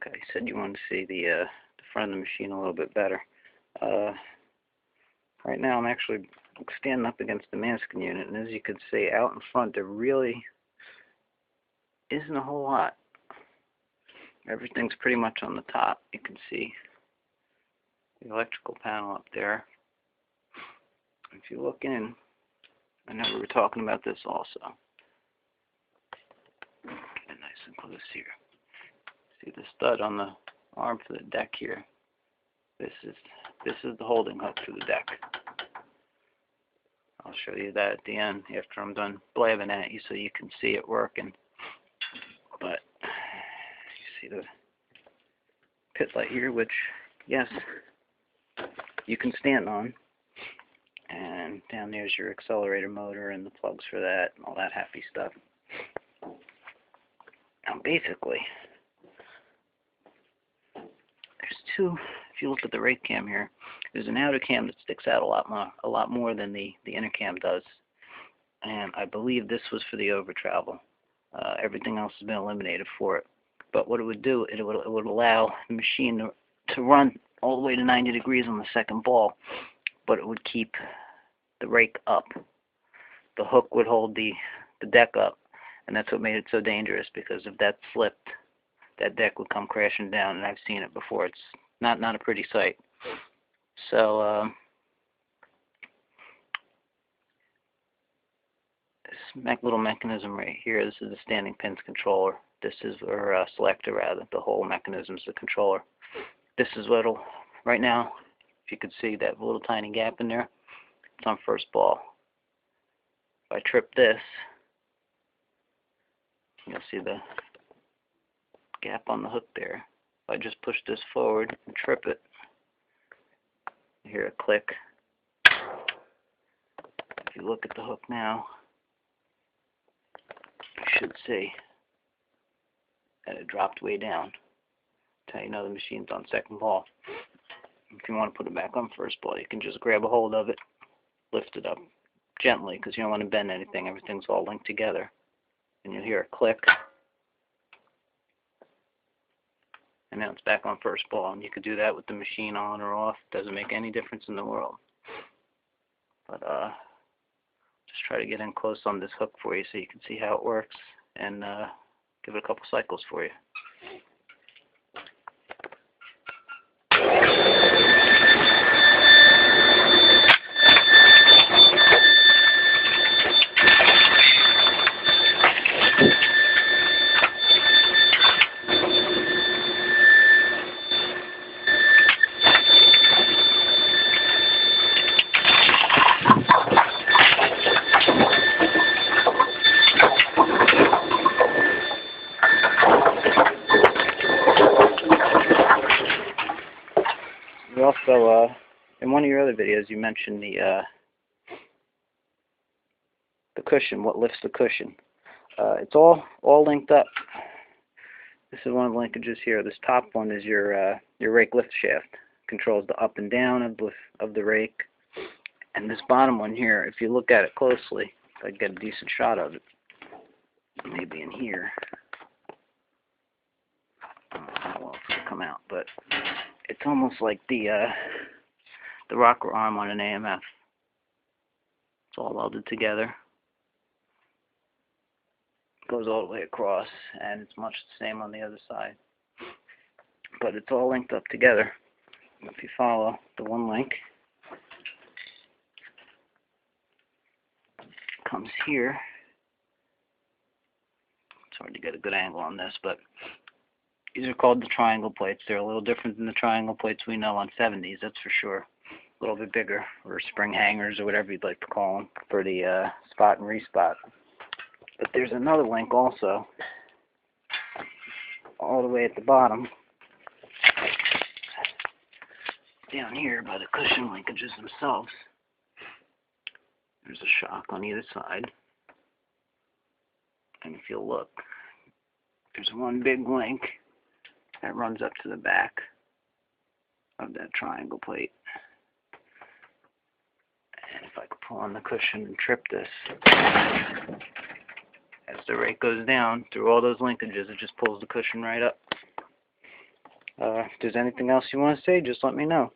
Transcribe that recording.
Okay, you said you wanted to see the front of the machine a little bit better. Right now I'm actually standing up against the masking unit, and as you can see, out in front there really isn't a whole lot. Everything's pretty much on the top. You can see the electrical panel up there. If you look in, I know we were talking about this also. Get nice and close here. See the stud on the arm for the deck here. This is the holding hook for the deck. I'll show you that at the end after I'm done blabbing at you so you can see it working. But you see the pit light here, which yes, you can stand on. And down there's your accelerator motor and the plugs for that and all that happy stuff. Now basically, there's two. If you look at the Rake cam here, there's an outer cam that sticks out a lot more than the inner cam does. And I believe this was for the over travel. Everything else has been eliminated for it. But what it would do, it would allow the machine to run all the way to 90 degrees on the second ball, but it would keep the rake up. The hook would hold the deck up, and that's what made it so dangerous, because if that slipped, that deck would come crashing down, and I've seen it before. It's not a pretty sight. So this little mechanism right here, this is the standing pins controller. This is, or selector rather, the whole mechanism is the controller. This is what'll, right now, if you could see that little tiny gap in there, it's on first ball. If I trip this, you'll see the gap on the hook there. If I just push this forward and trip it, you hear a click. If you look at the hook now, you should see that it dropped way down. That's how you know the machine's on second ball. If you want to put it back on first ball, you can just grab a hold of it, lift it up gently, because you don't want to bend anything. Everything's all linked together. And you'll hear a click. And now it's back on first ball. And you could do that with the machine on or off. Doesn't make any difference in the world. But just try to get in close on this hook for you so you can see how it works, and give it a couple cycles for you. You also, in one of your other videos, you mentioned the cushion, what lifts the cushion. It's all linked up. This is one of the linkages here. This top one is your rake lift shaft. Controls the up and down of the rake. And this bottom one here, if you look at it closely, if I get a decent shot of it, maybe in here. I don't know how well it'll come out, but it's almost like the rocker arm on an AMF. It's all welded together. Goes all the way across, and it's much the same on the other side. But it's all linked up together. If you follow the one link, comes here. It's hard to get a good angle on this, but these are called the triangle plates. They're a little different than the triangle plates we know on 70s, that's for sure. A little bit bigger, or spring hangers, or whatever you'd like to call them, for the spot and respot. But there's another link also, all the way at the bottom, down here by the cushion linkages themselves. There's a shock on either side. And if you look, there's one big link that runs up to the back of that triangle plate. And if I could pull on the cushion and trip this, as the rake goes down through all those linkages, it just pulls the cushion right up. If there's anything else you want to say, just let me know.